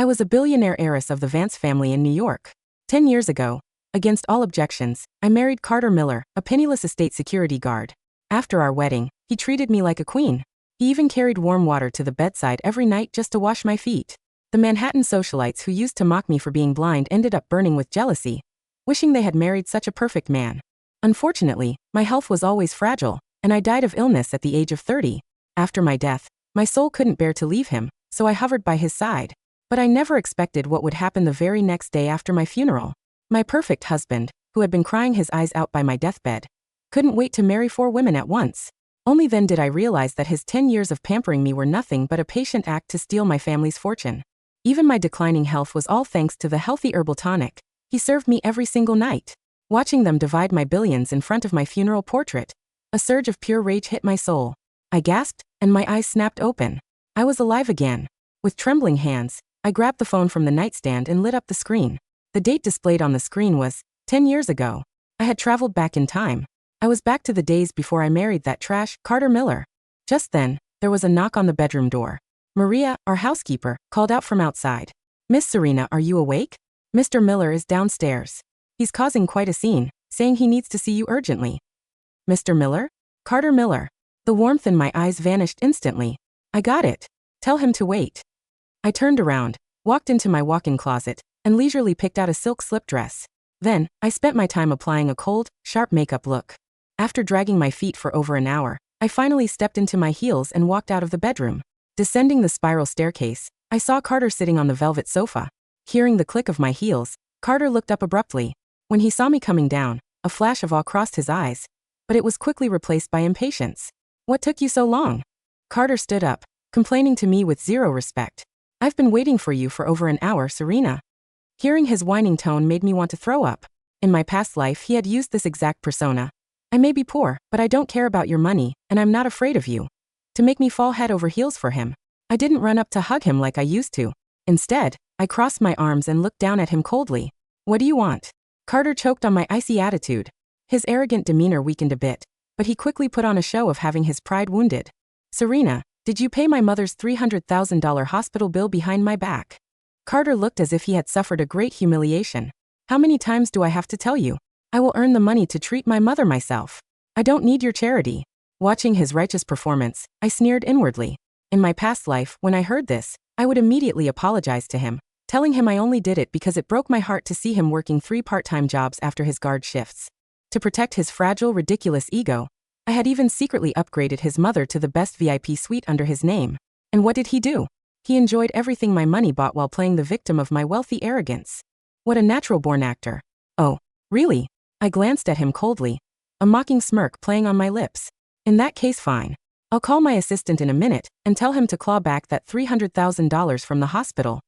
I was a billionaire heiress of the Vance family in New York. 10 years ago, against all objections, I married Carter Miller, a penniless estate security guard. After our wedding, he treated me like a queen. He even carried warm water to the bedside every night just to wash my feet. The Manhattan socialites who used to mock me for being blind ended up burning with jealousy, wishing they had married such a perfect man. Unfortunately, my health was always fragile, and I died of illness at the age of 30. After my death, my soul couldn't bear to leave him, so I hovered by his side. But I never expected what would happen the very next day after my funeral. My perfect husband, who had been crying his eyes out by my deathbed, couldn't wait to marry 4 women at once. Only then did I realize that his 10 years of pampering me were nothing but a patient act to steal my family's fortune. Even my declining health was all thanks to the healthy herbal tonic he served me every single night. Watching them divide my billions in front of my funeral portrait, a surge of pure rage hit my soul. I gasped, and my eyes snapped open. I was alive again. With trembling hands, I grabbed the phone from the nightstand and lit up the screen. The date displayed on the screen was 10 years ago. I had traveled back in time. I was back to the days before I married that trash, Carter Miller. Just then, there was a knock on the bedroom door. Maria, our housekeeper, called out from outside. "Miss Serena, are you awake? Mr. Miller is downstairs. He's causing quite a scene, saying he needs to see you urgently." Mr. Miller? Carter Miller. The warmth in my eyes vanished instantly. I got it. Tell him to wait. I turned around, walked into my walk-in closet, and leisurely picked out a silk slip dress. Then, I spent my time applying a cold, sharp makeup look. After dragging my feet for over an hour, I finally stepped into my heels and walked out of the bedroom. Descending the spiral staircase, I saw Carter sitting on the velvet sofa. Hearing the click of my heels, Carter looked up abruptly. When he saw me coming down, a flash of awe crossed his eyes, but it was quickly replaced by impatience. "What took you so long?" Carter stood up, complaining to me with zero respect. "I've been waiting for you for over an hour, Serena." Hearing his whining tone made me want to throw up. In my past life, he had used this exact persona. "I may be poor, but I don't care about your money, and I'm not afraid of you." To make me fall head over heels for him, I didn't run up to hug him like I used to. Instead, I crossed my arms and looked down at him coldly. "What do you want?" Carter choked on my icy attitude. His arrogant demeanor weakened a bit, but he quickly put on a show of having his pride wounded. "Serena, did you pay my mother's $300,000 hospital bill behind my back?" Carter looked as if he had suffered a great humiliation. "How many times do I have to tell you? I will earn the money to treat my mother myself. I don't need your charity." Watching his righteous performance, I sneered inwardly. In my past life, when I heard this, I would immediately apologize to him, telling him I only did it because it broke my heart to see him working 3 part-time jobs after his guard shifts. To protect his fragile, ridiculous ego, I had even secretly upgraded his mother to the best VIP suite under his name. And what did he do? He enjoyed everything my money bought while playing the victim of my wealthy arrogance. What a natural-born actor. "Oh, really?" I glanced at him coldly, a mocking smirk playing on my lips. "In that case, fine. I'll call my assistant in a minute and tell him to claw back that $300,000 from the hospital."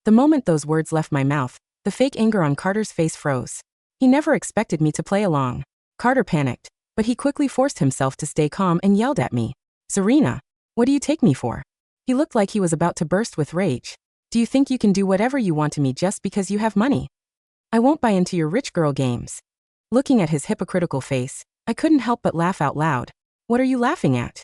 The moment those words left my mouth, the fake anger on Carter's face froze. He never expected me to play along. Carter panicked, but he quickly forced himself to stay calm and yelled at me. "Serena, what do you take me for?" He looked like he was about to burst with rage. "Do you think you can do whatever you want to me just because you have money? I won't buy into your rich girl games." Looking at his hypocritical face, I couldn't help but laugh out loud. "What are you laughing at?"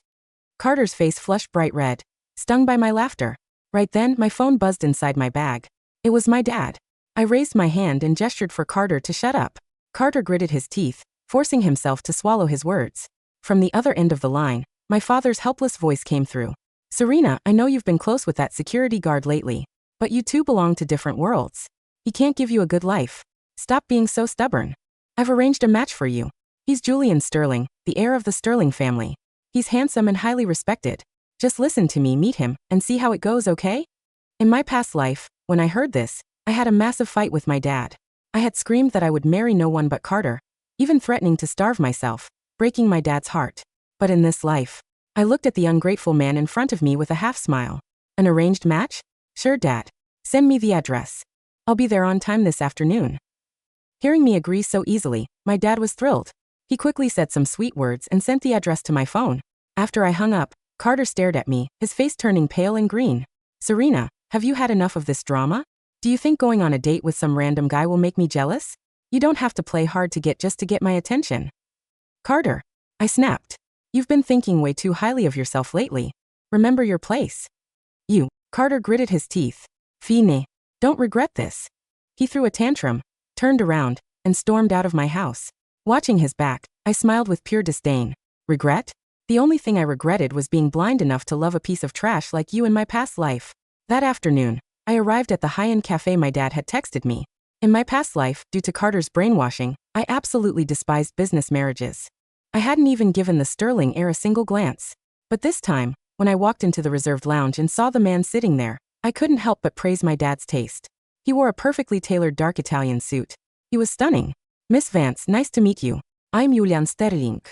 Carter's face flushed bright red, stung by my laughter. Right then, my phone buzzed inside my bag. It was my dad. I raised my hand and gestured for Carter to shut up. Carter gritted his teeth, forcing himself to swallow his words. From the other end of the line, my father's helpless voice came through. "Serena, I know you've been close with that security guard lately, but you two belong to different worlds. He can't give you a good life. Stop being so stubborn. I've arranged a match for you. He's Julian Sterling, the heir of the Sterling family. He's handsome and highly respected. Just listen to me, meet him, and see how it goes, okay?" In my past life, when I heard this, I had a massive fight with my dad. I had screamed that I would marry no one but Carter, even threatening to starve myself, breaking my dad's heart. But in this life, I looked at the ungrateful man in front of me with a half-smile. "An arranged match? Sure, Dad. Send me the address. I'll be there on time this afternoon." Hearing me agree so easily, my dad was thrilled. He quickly said some sweet words and sent the address to my phone. After I hung up, Carter stared at me, his face turning pale and green. "Serena, have you had enough of this drama? Do you think going on a date with some random guy will make me jealous? You don't have to play hard to get just to get my attention." "Carter," I snapped. "You've been thinking way too highly of yourself lately. Remember your place." "You." Carter gritted his teeth. "Fine. Don't regret this. He threw a tantrum, turned around, and stormed out of my house. Watching his back, I smiled with pure disdain. Regret? The only thing I regretted was being blind enough to love a piece of trash like you in my past life. That afternoon, I arrived at the high-end cafe my dad had texted me. In my past life, due to Carter's brainwashing, I absolutely despised business marriages. I hadn't even given the sterling heir a single glance. But this time, when I walked into the reserved lounge and saw the man sitting there, I couldn't help but praise my dad's taste. He wore a perfectly tailored dark Italian suit. He was stunning. Miss Vance, nice to meet you. I'm Julian Sterling.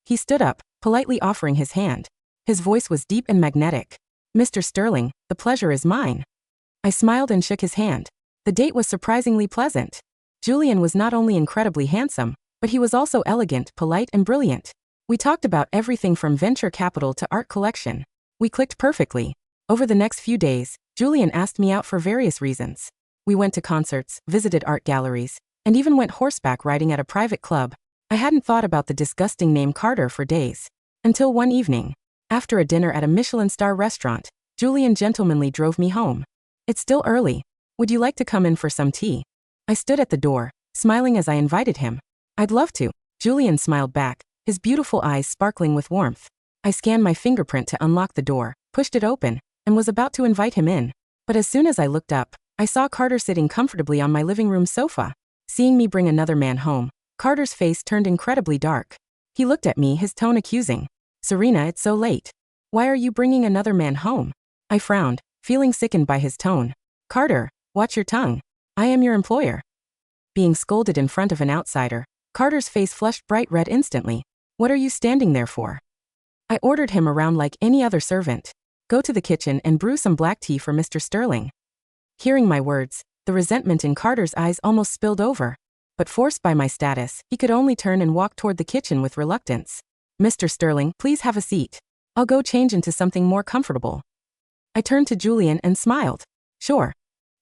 He stood up, politely offering his hand. His voice was deep and magnetic. Mr. Sterling, the pleasure is mine. I smiled and shook his hand. The date was surprisingly pleasant. Julian was not only incredibly handsome, but he was also elegant, polite, and brilliant. We talked about everything from venture capital to art collection. We clicked perfectly. Over the next few days, Julian asked me out for various reasons. We went to concerts, visited art galleries, and even went horseback riding at a private club. I hadn't thought about the disgusting name Carter for days. Until one evening, after a dinner at a Michelin star restaurant, Julian gentlemanly drove me home. It's still early. Would you like to come in for some tea? I stood at the door, smiling as I invited him. I'd love to. Julian smiled back, his beautiful eyes sparkling with warmth. I scanned my fingerprint to unlock the door, pushed it open, and was about to invite him in. But as soon as I looked up, I saw Carter sitting comfortably on my living room sofa. Seeing me bring another man home, Carter's face turned incredibly dark. He looked at me, his tone accusing. Serena, it's so late. Why are you bringing another man home? I frowned, feeling sickened by his tone. Carter, watch your tongue. I am your employer. Being scolded in front of an outsider, Carter's face flushed bright red instantly. What are you standing there for? I ordered him around like any other servant. Go to the kitchen and brew some black tea for Mr. Sterling. Hearing my words, the resentment in Carter's eyes almost spilled over. But forced by my status, he could only turn and walk toward the kitchen with reluctance. Mr. Sterling, please have a seat. I'll go change into something more comfortable. I turned to Julian and smiled. Sure.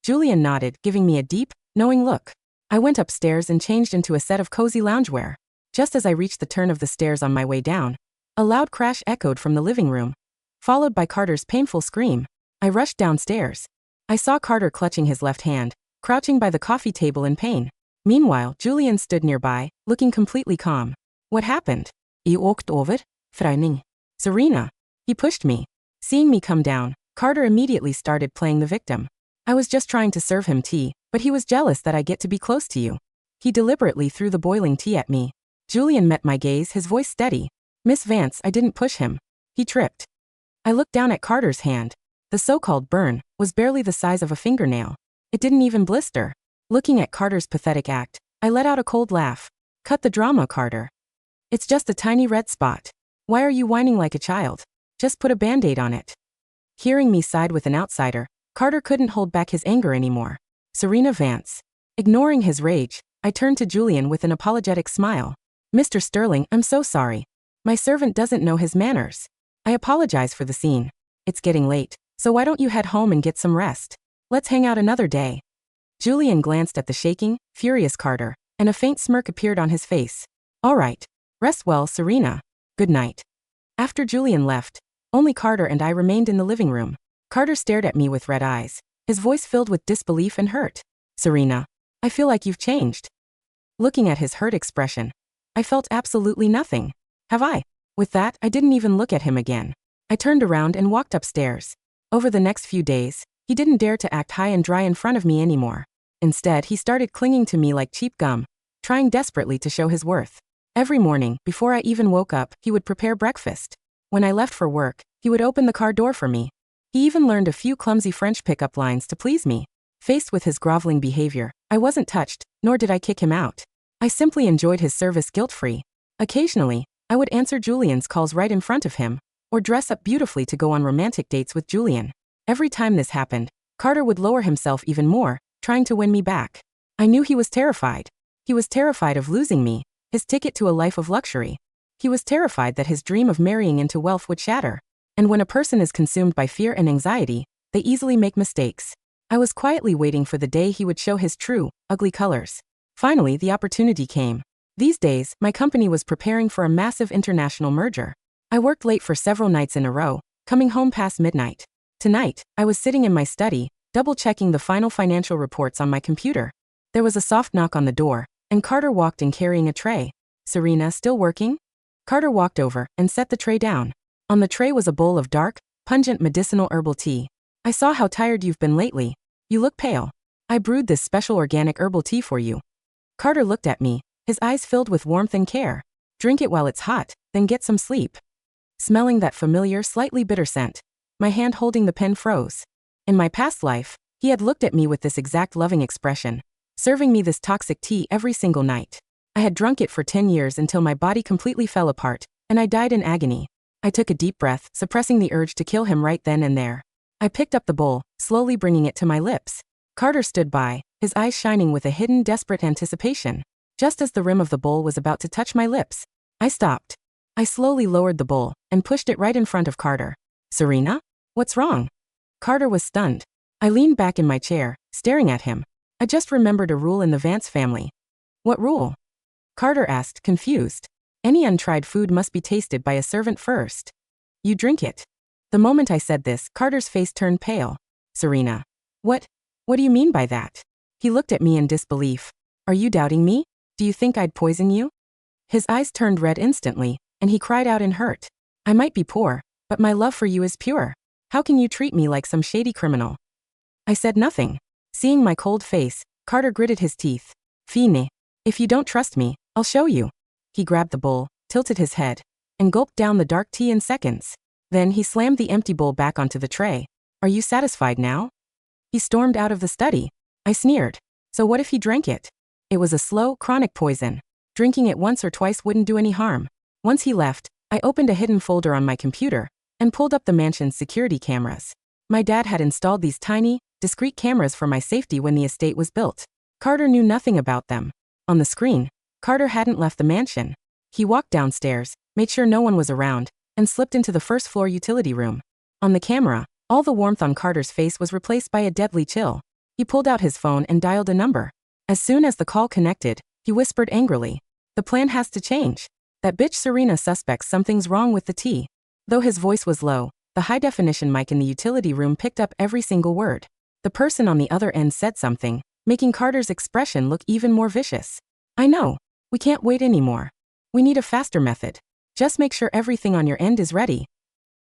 Julian nodded, giving me a deep, knowing look. I went upstairs and changed into a set of cozy loungewear. Just as I reached the turn of the stairs on my way down, a loud crash echoed from the living room, followed by Carter's painful scream. I rushed downstairs. I saw Carter clutching his left hand, crouching by the coffee table in pain. Meanwhile, Julian stood nearby, looking completely calm. What happened? "Je åkt over, Frauning." Serena. He pushed me. Seeing me come down, Carter immediately started playing the victim. I was just trying to serve him tea, but he was jealous that I get to be close to you. He deliberately threw the boiling tea at me. Julian met my gaze, his voice steady. Miss Vance, I didn't push him. He tripped. I looked down at Carter's hand. The so-called burn was barely the size of a fingernail. It didn't even blister. Looking at Carter's pathetic act, I let out a cold laugh. Cut the drama, Carter. It's just a tiny red spot. Why are you whining like a child? Just put a band-aid on it. Hearing me side with an outsider, Carter couldn't hold back his anger anymore. Serena Vance. Ignoring his rage, I turned to Julian with an apologetic smile. Mr. Sterling, I'm so sorry. My servant doesn't know his manners. I apologize for the scene. It's getting late, so why don't you head home and get some rest? Let's hang out another day. Julian glanced at the shaking, furious Carter, and a faint smirk appeared on his face. All right. Rest well, Serena. Good night. After Julian left, only Carter and I remained in the living room. Carter stared at me with red eyes, his voice filled with disbelief and hurt. Serena, I feel like you've changed. Looking at his hurt expression, I felt absolutely nothing. Have I? With that, I didn't even look at him again. I turned around and walked upstairs. Over the next few days, he didn't dare to act high and dry in front of me anymore. Instead, he started clinging to me like cheap gum, trying desperately to show his worth. Every morning, before I even woke up, he would prepare breakfast. When I left for work, he would open the car door for me. He even learned a few clumsy French pickup lines to please me. Faced with his groveling behavior, I wasn't touched, nor did I kick him out. I simply enjoyed his service guilt-free. Occasionally, I would answer Julian's calls right in front of him, or dress up beautifully to go on romantic dates with Julian. Every time this happened, Carter would lower himself even more, trying to win me back. I knew he was terrified. He was terrified of losing me, his ticket to a life of luxury. He was terrified that his dream of marrying into wealth would shatter. And when a person is consumed by fear and anxiety, they easily make mistakes. I was quietly waiting for the day he would show his true, ugly colors. Finally, the opportunity came. These days, my company was preparing for a massive international merger. I worked late for several nights in a row, coming home past midnight. Tonight, I was sitting in my study, double-checking the final financial reports on my computer. There was a soft knock on the door, and Carter walked in carrying a tray. "Serena, still working?" Carter walked over and set the tray down. On the tray was a bowl of dark, pungent medicinal herbal tea. "I saw how tired you've been lately. You look pale. I brewed this special organic herbal tea for you." Carter looked at me, his eyes filled with warmth and care. "Drink it while it's hot, then get some sleep." Smelling that familiar, slightly bitter scent, my hand holding the pen froze. In my past life, he had looked at me with this exact loving expression, serving me this toxic tea every single night. I had drunk it for 10 years until my body completely fell apart, and I died in agony. I took a deep breath, suppressing the urge to kill him right then and there. I picked up the bowl, slowly bringing it to my lips. Carter stood by, his eyes shining with a hidden, desperate anticipation. Just as the rim of the bowl was about to touch my lips, I stopped. I slowly lowered the bowl and pushed it right in front of Carter. "Serena? What's wrong?" Carter was stunned. I leaned back in my chair, staring at him. I just remembered a rule in the Vance family. "What rule?" Carter asked, confused. "Any untried food must be tasted by a servant first. You drink it." The moment I said this, Carter's face turned pale. "Serena, what do you mean by that?" He looked at me in disbelief. "Are you doubting me? Do you think I'd poison you?" His eyes turned red instantly, and he cried out in hurt. "I might be poor, but my love for you is pure. How can you treat me like some shady criminal?" I said nothing. Seeing my cold face, Carter gritted his teeth. "Fine. If you don't trust me, I'll show you." He grabbed the bowl, tilted his head, and gulped down the dark tea in seconds. Then he slammed the empty bowl back onto the tray. "Are you satisfied now?" He stormed out of the study. I sneered. So what if he drank it? It was a slow, chronic poison. Drinking it once or twice wouldn't do any harm. Once he left, I opened a hidden folder on my computer and pulled up the mansion's security cameras. My dad had installed these tiny, discreet cameras for my safety when the estate was built. Carter knew nothing about them. On the screen, Carter hadn't left the mansion. He walked downstairs, made sure no one was around, and slipped into the first-floor utility room. On the camera, all the warmth on Carter's face was replaced by a deadly chill. He pulled out his phone and dialed a number. As soon as the call connected, he whispered angrily, "The plan has to change. That bitch Serena suspects something's wrong with the tea." Though his voice was low, the high-definition mic in the utility room picked up every single word. The person on the other end said something, making Carter's expression look even more vicious. "I know. We can't wait anymore. We need a faster method. Just make sure everything on your end is ready."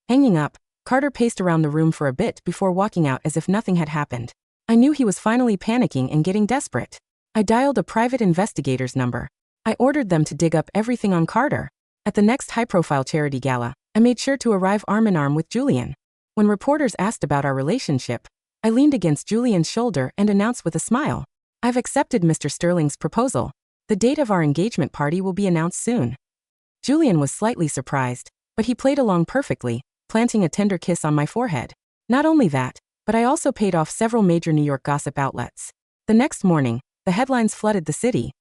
Hanging up, Carter paced around the room for a bit before walking out as if nothing had happened. I knew he was finally panicking and getting desperate. I dialed a private investigator's number. I ordered them to dig up everything on Carter. At the next high-profile charity gala, I made sure to arrive arm-in-arm with Julian. When reporters asked about our relationship, I leaned against Julian's shoulder and announced with a smile, "I've accepted Mr. Sterling's proposal. The date of our engagement party will be announced soon." Julian was slightly surprised, but he played along perfectly, planting a tender kiss on my forehead. Not only that, but I also paid off several major New York gossip outlets. The next morning, the headlines flooded the city.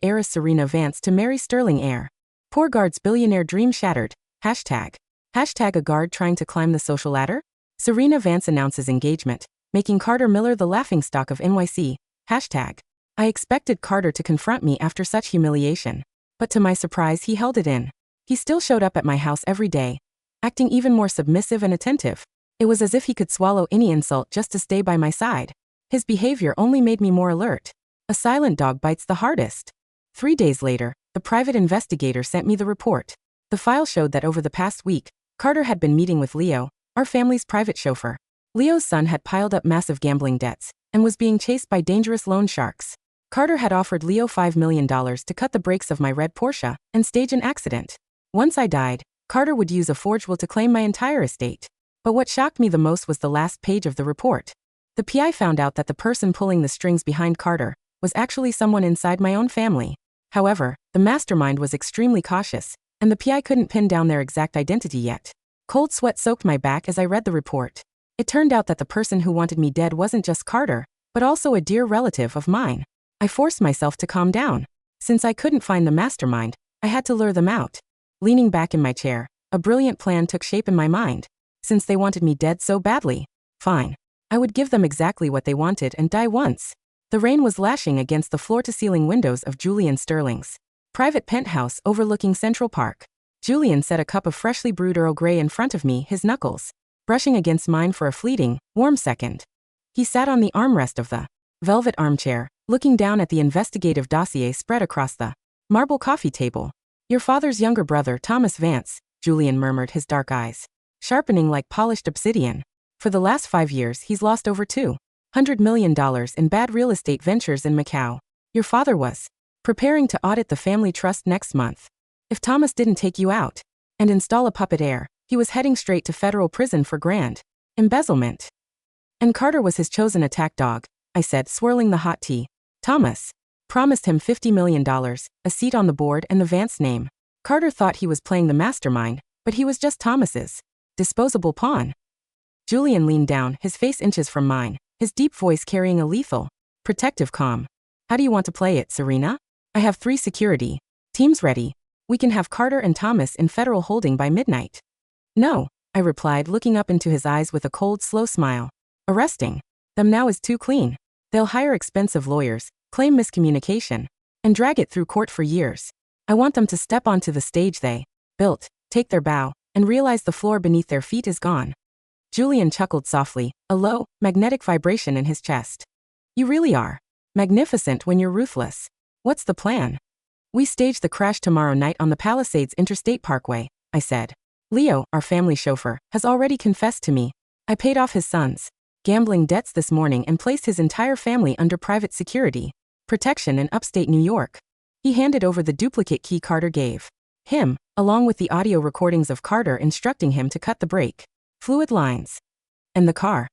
#heiress Serena Vance to marry Sterling heir. Poor guard's billionaire dream shattered. #. A guard trying to climb the social ladder? Serena Vance announces engagement, making Carter Miller the laughingstock of NYC. I expected Carter to confront me after such humiliation. But to my surprise, he held it in. He still showed up at my house every day, acting even more submissive and attentive. It was as if he could swallow any insult just to stay by my side. His behavior only made me more alert. A silent dog bites the hardest. 3 days later, the private investigator sent me the report. The file showed that over the past week, Carter had been meeting with Leo, our family's private chauffeur. Leo's son had piled up massive gambling debts and was being chased by dangerous loan sharks. Carter had offered Leo $5 million to cut the brakes of my red Porsche and stage an accident. Once I died, Carter would use a forged will to claim my entire estate. But what shocked me the most was the last page of the report. The PI found out that the person pulling the strings behind Carter was actually someone inside my own family. However, the mastermind was extremely cautious, and the PI couldn't pin down their exact identity yet. Cold sweat soaked my back as I read the report. It turned out that the person who wanted me dead wasn't just Carter, but also a dear relative of mine. I forced myself to calm down. Since I couldn't find the mastermind, I had to lure them out. Leaning back in my chair, a brilliant plan took shape in my mind. Since they wanted me dead so badly, fine. I would give them exactly what they wanted and die once. The rain was lashing against the floor-to-ceiling windows of Julian Sterling's private penthouse overlooking Central Park. Julian set a cup of freshly brewed Earl Grey in front of me, his knuckles brushing against mine for a fleeting, warm second. He sat on the armrest of the velvet armchair, looking down at the investigative dossier spread across the marble coffee table. Your father's younger brother, Thomas Vance, Julian murmured, his dark eyes sharpening like polished obsidian. For the last 5 years, he's lost over $200 million in bad real estate ventures in Macau. Your father was preparing to audit the family trust next month. If Thomas didn't take you out and install a puppet heir, he was heading straight to federal prison for grand embezzlement. And Carter was his chosen attack dog, I said, swirling the hot tea. Thomas promised him $50 million, a seat on the board, and the Vance name. Carter thought he was playing the mastermind, but he was just Thomas's disposable pawn. Julian leaned down, his face inches from mine, his deep voice carrying a lethal, protective calm. How do you want to play it, Serena? I have 3 security teams ready. We can have Carter and Thomas in federal holding by midnight. No, I replied, looking up into his eyes with a cold, slow smile. Arresting them now is too clean. They'll hire expensive lawyers, claim miscommunication, and drag it through court for years. I want them to step onto the stage they built, take their bow, and realize the floor beneath their feet is gone. Julian chuckled softly, a low, magnetic vibration in his chest. You really are magnificent when you're ruthless. What's the plan? We stage the crash tomorrow night on the Palisades Interstate Parkway, I said. Leo, our family chauffeur, has already confessed to me. I paid off his son's gambling debts this morning and placed his entire family under private security protection in upstate New York. He handed over the duplicate key Carter gave him, along with the audio recordings of Carter instructing him to cut the brake fluid lines. And the car?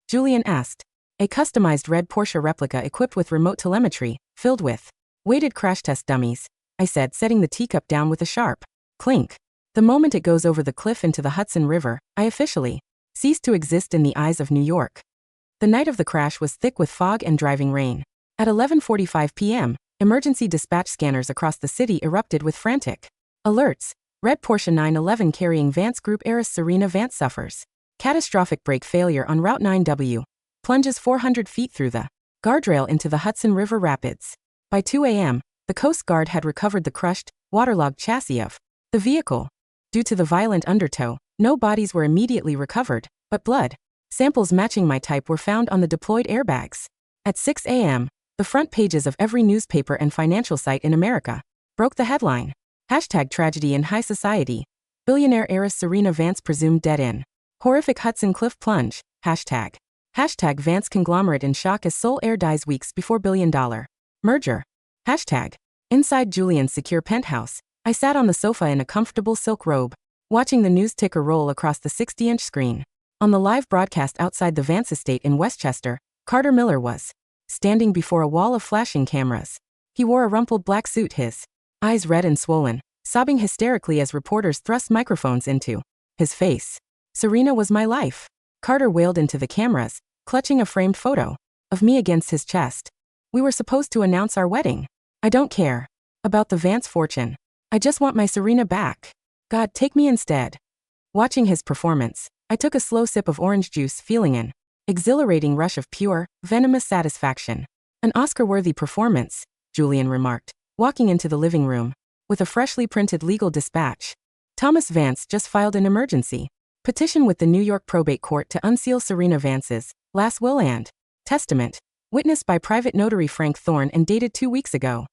Julian asked. A customized red Porsche replica equipped with remote telemetry, filled with weighted crash test dummies, I said, setting the teacup down with a sharp clink. The moment it goes over the cliff into the Hudson River, I officially ceased to exist in the eyes of New York. The night of the crash was thick with fog and driving rain. At 11:45 p.m., emergency dispatch scanners across the city erupted with frantic alerts. Red Porsche 911 carrying Vance Group heiress Serena Vance suffers catastrophic brake failure on Route 9W. Plunges 400 feet through the guardrail into the Hudson River Rapids. By 2 a.m., the Coast Guard had recovered the crushed, waterlogged chassis of the vehicle. Due to the violent undertow, no bodies were immediately recovered, but blood samples matching my type were found on the deployed airbags. At 6 a.m., the front pages of every newspaper and financial site in America broke the headline. #tragedy in high society. Billionaire heiress Serena Vance presumed dead in horrific Hudson cliff plunge. #. Vance conglomerate in shock as sole heir dies weeks before billion-dollar merger. #. Inside Julian's secure penthouse, I sat on the sofa in a comfortable silk robe, watching the news ticker roll across the 60-inch screen. On the live broadcast outside the Vance estate in Westchester, Carter Miller was standing before a wall of flashing cameras. He wore a rumpled black suit, his eyes red and swollen, sobbing hysterically as reporters thrust microphones into his face. Serena was my life. Carter wailed into the cameras, clutching a framed photo of me against his chest. We were supposed to announce our wedding. I don't care about the Vance fortune. I just want my Serena back. God, take me instead. Watching his performance, I took a slow sip of orange juice, feeling an exhilarating rush of pure, venomous satisfaction. An Oscar-worthy performance, Julian remarked, walking into the living room with a freshly printed legal dispatch. Thomas Vance just filed an emergency petition with the New York probate court to unseal Serena Vance's last will and testament, witnessed by private notary Frank Thorne and dated 2 weeks ago.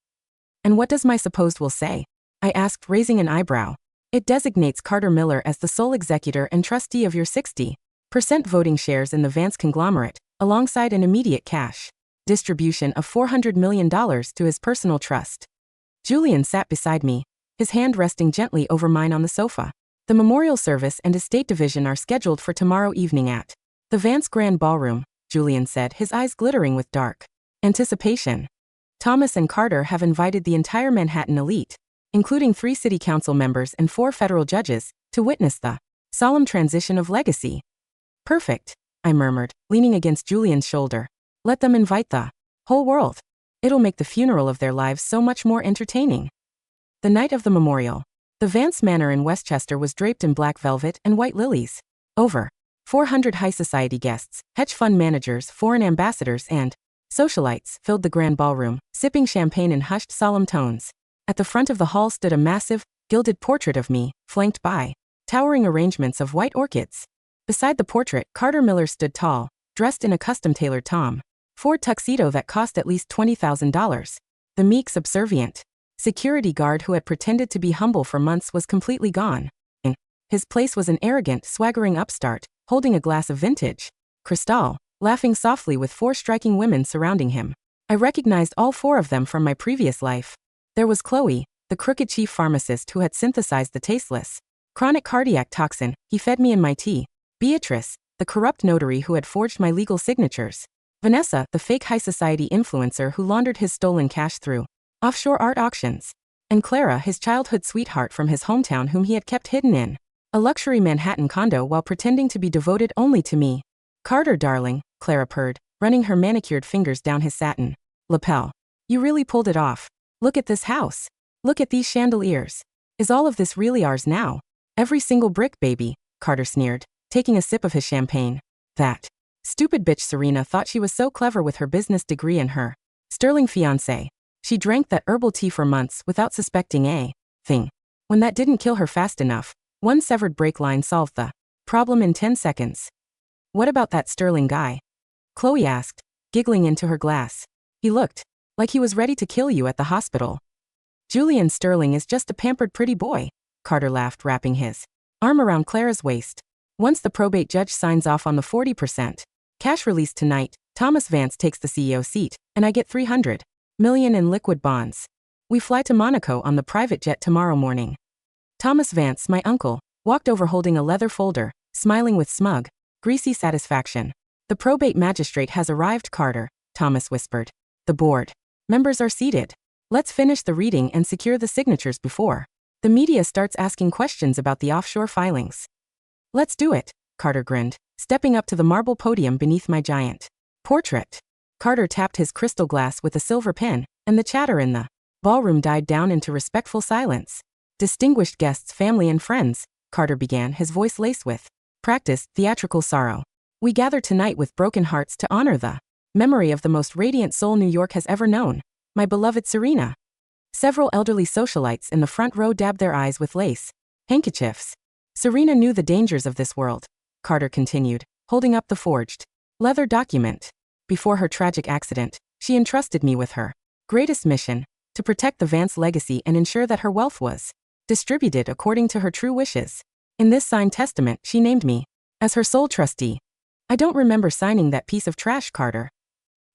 And what does my supposed will say? I asked, raising an eyebrow. It designates Carter Miller as the sole executor and trustee of your 60% voting shares in the Vance conglomerate, alongside an immediate cash distribution of $400 million to his personal trust. Julian sat beside me, his hand resting gently over mine on the sofa. The memorial service and estate division are scheduled for tomorrow evening at the Vance Grand Ballroom, Julian said, his eyes glittering with dark anticipation. Thomas and Carter have invited the entire Manhattan elite, including 3 city council members and 4 federal judges, to witness the solemn transition of legacy. Perfect, I murmured, leaning against Julian's shoulder. Let them invite the whole world. It'll make the funeral of their lives so much more entertaining. The night of the memorial, the Vance Manor in Westchester was draped in black velvet and white lilies. Over 400 high society guests, hedge fund managers, foreign ambassadors, and socialites filled the grand ballroom, sipping champagne in hushed, solemn tones. At the front of the hall stood a massive, gilded portrait of me, flanked by towering arrangements of white orchids. Beside the portrait, Carter Miller stood tall, dressed in a custom-tailored Tom Ford tuxedo that cost at least $20,000. The meek, subservient security guard who had pretended to be humble for months was completely gone. In his place was an arrogant, swaggering upstart, holding a glass of vintage Cristal, laughing softly with 4 striking women surrounding him. I recognized all 4 of them from my previous life. There was Chloe, the crooked chief pharmacist who had synthesized the tasteless chronic cardiac toxin he fed me in my tea. Beatrice, the corrupt notary who had forged my legal signatures. Vanessa, the fake high society influencer who laundered his stolen cash through offshore art auctions. And Clara, his childhood sweetheart from his hometown whom he had kept hidden in a luxury Manhattan condo while pretending to be devoted only to me. Carter, darling, Clara purred, running her manicured fingers down his satin lapel. You really pulled it off. Look at this house. Look at these chandeliers. Is all of this really ours now? Every single brick, baby, Carter sneered, taking a sip of his champagne. That stupid bitch Serena thought she was so clever with her business degree and her sterling fiancé. She drank that herbal tea for months without suspecting a thing. When that didn't kill her fast enough, one severed brake line solved the problem in 10 seconds. What about that Sterling guy? Chloe asked, giggling into her glass. He looked like he was ready to kill you at the hospital. Julian Sterling is just a pampered pretty boy, Carter laughed, wrapping his arm around Clara's waist. Once the probate judge signs off on the 40% cash release tonight, Thomas Vance takes the CEO seat, and I get $300 million in liquid bonds. We fly to Monaco on the private jet tomorrow morning. Thomas Vance, my uncle, walked over holding a leather folder, smiling with smug, greasy satisfaction. The probate magistrate has arrived, Carter, Thomas whispered. The board members are seated. Let's finish the reading and secure the signatures before the media starts asking questions about the offshore filings. Let's do it, Carter grinned, stepping up to the marble podium beneath my giant portrait. Carter tapped his crystal glass with a silver pen, and the chatter in the ballroom died down into respectful silence. Distinguished guests, family and friends, Carter began, his voice laced with practiced, theatrical sorrow. We gather tonight with broken hearts to honor the memory of the most radiant soul New York has ever known, my beloved Serena. Several elderly socialites in the front row dabbed their eyes with lace handkerchiefs. Serena knew the dangers of this world, Carter continued, holding up the forged leather document. Before her tragic accident, she entrusted me with her greatest mission, to protect the Vance legacy and ensure that her wealth was distributed according to her true wishes. In this signed testament, she named me as her sole trustee. I don't remember signing that piece of trash, Carter.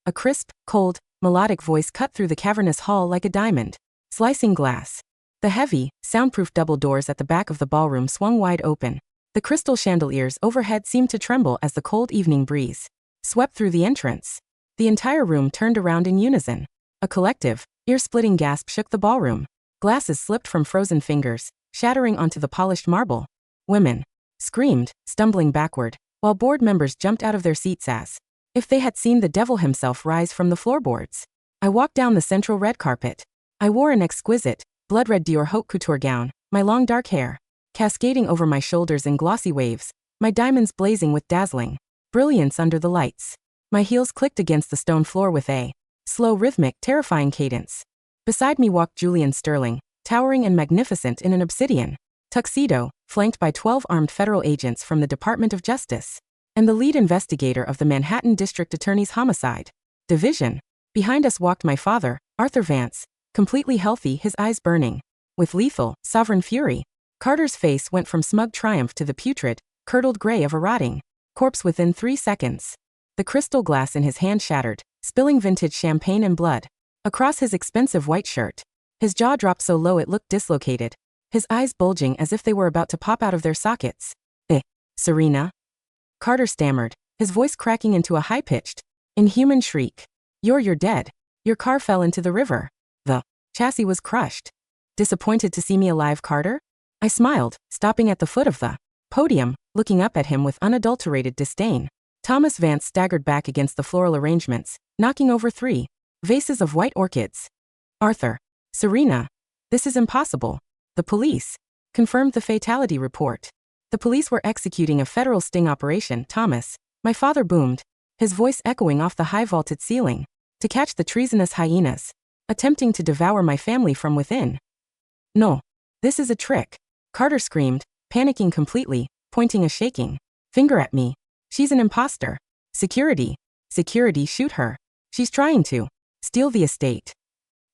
A crisp, cold, melodic voice cut through the cavernous hall like a diamond, slicing glass. The heavy, soundproof double doors at the back of the ballroom swung wide open. The crystal chandeliers overhead seemed to tremble as the cold evening breeze swept through the entrance. The entire room turned around in unison. A collective, ear-splitting gasp shook the ballroom. Glasses slipped from frozen fingers, shattering onto the polished marble. Women screamed, stumbling backward, while board members jumped out of their seats as if they had seen the devil himself rise from the floorboards. I walked down the central red carpet. I wore an exquisite, blood-red Dior haute couture gown, my long dark hair cascading over my shoulders in glossy waves, my diamonds blazing with dazzling brilliance under the lights. My heels clicked against the stone floor with a slow, rhythmic, terrifying cadence. Beside me walked Julian Sterling, towering and magnificent in an obsidian tuxedo, flanked by 12 armed federal agents from the Department of Justice, and the lead investigator of the Manhattan District Attorney's Homicide Division. Behind us walked my father, Arthur Vance, completely healthy, his eyes burning with lethal, sovereign fury. Carter's face went from smug triumph to the putrid, curdled gray of a rotting corpse within 3 seconds. The crystal glass in his hand shattered, spilling vintage champagne and blood across his expensive white shirt. His jaw dropped so low it looked dislocated, his eyes bulging as if they were about to pop out of their sockets. Serena? Carter stammered, his voice cracking into a high-pitched, inhuman shriek. You're dead. Your car fell into the river. The chassis was crushed. Disappointed to see me alive, Carter? I smiled, stopping at the foot of the podium, looking up at him with unadulterated disdain. Thomas Vance staggered back against the floral arrangements, knocking over 3 vases of white orchids. Arthur. Serena. This is impossible. The police confirmed the fatality report. The police were executing a federal sting operation, Thomas, my father boomed, his voice echoing off the high-vaulted ceiling, to catch the treasonous hyenas, attempting to devour my family from within. No. This is a trick. Carter screamed, panicking completely, pointing a shaking finger at me. She's an imposter. Security. Security, shoot her. She's trying to steal the estate.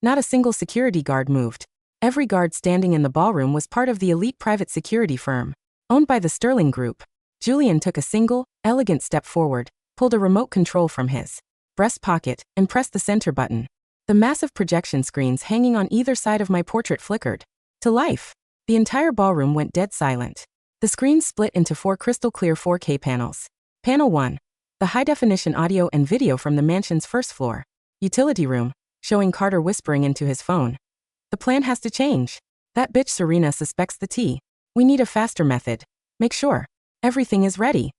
Not a single security guard moved. Every guard standing in the ballroom was part of the elite private security firm, owned by the Sterling Group. Julian took a single, elegant step forward, pulled a remote control from his breast pocket, and pressed the center button. The massive projection screens hanging on either side of my portrait flickered to life. The entire ballroom went dead silent. The screens split into 4 crystal-clear 4K panels. Panel 1. The high-definition audio and video from the mansion's first floor. Utility room, showing Carter whispering into his phone. The plan has to change. That bitch Serena suspects the tea. We need a faster method. Make sure everything is ready.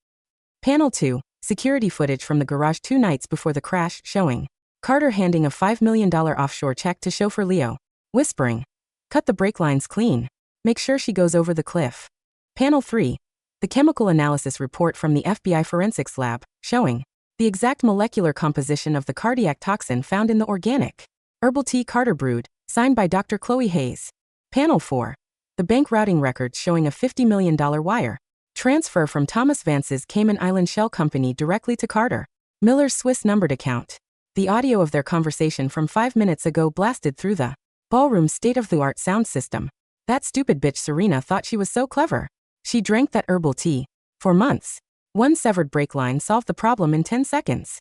Panel 2. Security footage from the garage 2 nights before the crash, showing Carter handing a $5 million offshore check to chauffeur Leo, whispering, "Cut the brake lines clean. Make sure she goes over the cliff." Panel 3. The chemical analysis report from the FBI forensics lab, showing the exact molecular composition of the cardiac toxin found in the organic herbal tea Carter brewed, signed by Dr. Chloe Hayes. Panel 4. The bank routing records showing a $50 million wire transfer from Thomas Vance's Cayman Island shell company directly to Carter Miller's Swiss numbered account. The audio of their conversation from 5 minutes ago blasted through the ballroom's state-of-the-art sound system. That stupid bitch Serena thought she was so clever. She drank that herbal tea for months. One severed brake line solved the problem in 10 seconds.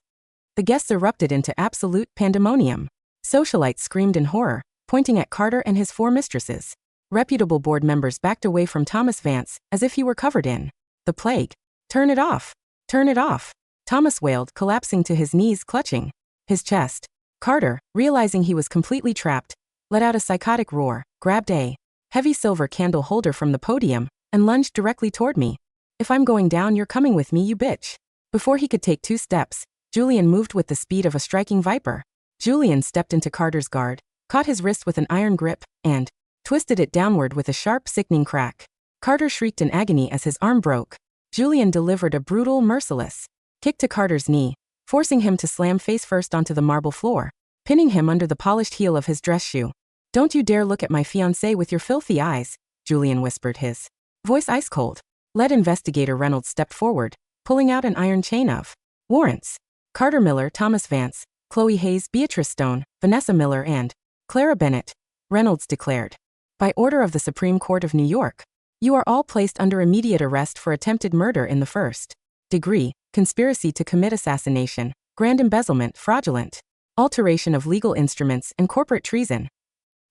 The guests erupted into absolute pandemonium. Socialites screamed in horror, pointing at Carter and his 4 mistresses. Reputable board members backed away from Thomas Vance, as if he were covered in the plague. "Turn it off! Turn it off!" Thomas wailed, collapsing to his knees, clutching his chest. Carter, realizing he was completely trapped, let out a psychotic roar, grabbed a heavy silver candle holder from the podium, and lunged directly toward me. "If I'm going down, you're coming with me, you bitch." Before he could take 2 steps, Julian moved with the speed of a striking viper. Julian stepped into Carter's guard, caught his wrist with an iron grip, and twisted it downward with a sharp, sickening crack. Carter shrieked in agony as his arm broke. Julian delivered a brutal, merciless kick to Carter's knee, forcing him to slam face first onto the marble floor, pinning him under the polished heel of his dress shoe. "Don't you dare look at my fiancé with your filthy eyes," Julian whispered, his voice ice cold. Lead investigator Reynolds stepped forward, pulling out an iron chain of warrants. Carter Miller, Thomas Vance, Chloe Hayes, Beatrice Stone, Vanessa Miller, and Clara Bennett, Reynolds declared. "By order of the Supreme Court of New York, you are all placed under immediate arrest for attempted murder in the first degree, conspiracy to commit assassination, grand embezzlement, fraudulent alteration of legal instruments, and corporate treason."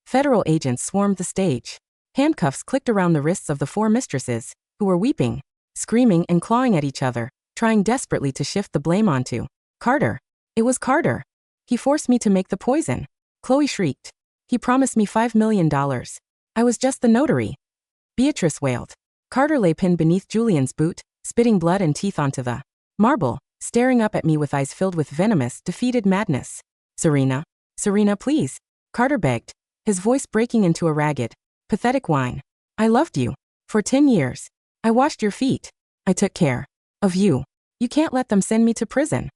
Federal agents swarmed the stage. Handcuffs clicked around the wrists of the 4 mistresses, who were weeping, screaming, and clawing at each other, trying desperately to shift the blame onto Carter. "It was Carter. He forced me to make the poison," Chloe shrieked. "He promised me $5 million. I was just the notary," Beatrice wailed. Carter lay pinned beneath Julian's boot, spitting blood and teeth onto the marble, staring up at me with eyes filled with venomous, defeated madness. "Serena, Serena, please," Carter begged, his voice breaking into a ragged, pathetic whine. "I loved you. For 10 years. I washed your feet. I took care of you. You can't let them send me to prison."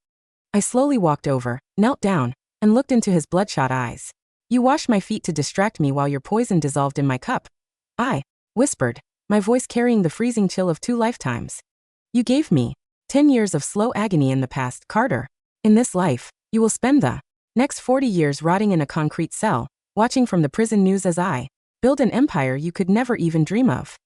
I slowly walked over, knelt down, and looked into his bloodshot eyes. "You washed my feet to distract me while your poison dissolved in my cup," I whispered, my voice carrying the freezing chill of 2 lifetimes. "You gave me 10 years of slow agony in the past, Carter. In this life, you will spend the next 40 years rotting in a concrete cell, watching from the prison news as I build an empire you could never even dream of."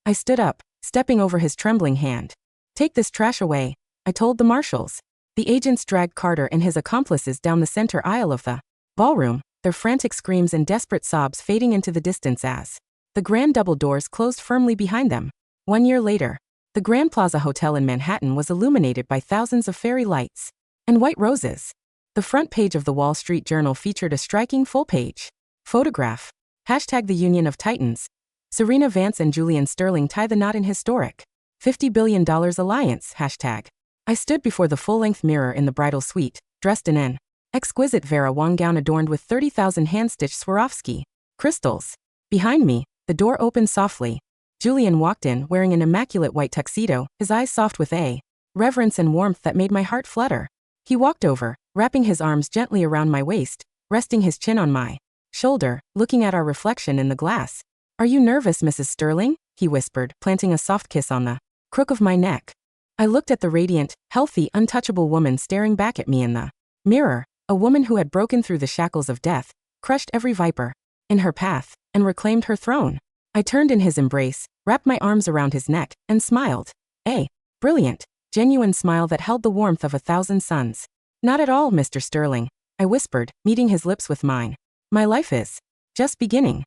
I stood up, stepping over his trembling hand. "Take this trash away," I told the marshals. The agents dragged Carter and his accomplices down the center aisle of the ballroom, their frantic screams and desperate sobs fading into the distance as the grand double doors closed firmly behind them. 1 year later, the Grand Plaza Hotel in Manhattan was illuminated by thousands of fairy lights and white roses. The front page of the Wall Street Journal featured a striking full-page photograph. # the Union of Titans. Serena Vance and Julian Sterling tie the knot in historic $50 billion alliance. #. I stood before the full-length mirror in the bridal suite, dressed in an exquisite Vera Wang gown adorned with 30,000 hand-stitched Swarovski crystals. Behind me, the door opened softly. Julian walked in wearing an immaculate white tuxedo, his eyes soft with a reverence and warmth that made my heart flutter. He walked over, wrapping his arms gently around my waist, resting his chin on my shoulder, looking at our reflection in the glass. "Are you nervous, Mrs. Sterling?" he whispered, planting a soft kiss on the crook of my neck. I looked at the radiant, healthy, untouchable woman staring back at me in the mirror, a woman who had broken through the shackles of death, crushed every viper in her path, and reclaimed her throne. I turned in his embrace, wrapped my arms around his neck, and smiled. A brilliant, genuine smile that held the warmth of 1,000 suns. Not at all, Mr. Sterling, I whispered, meeting his lips with mine. My life is just beginning.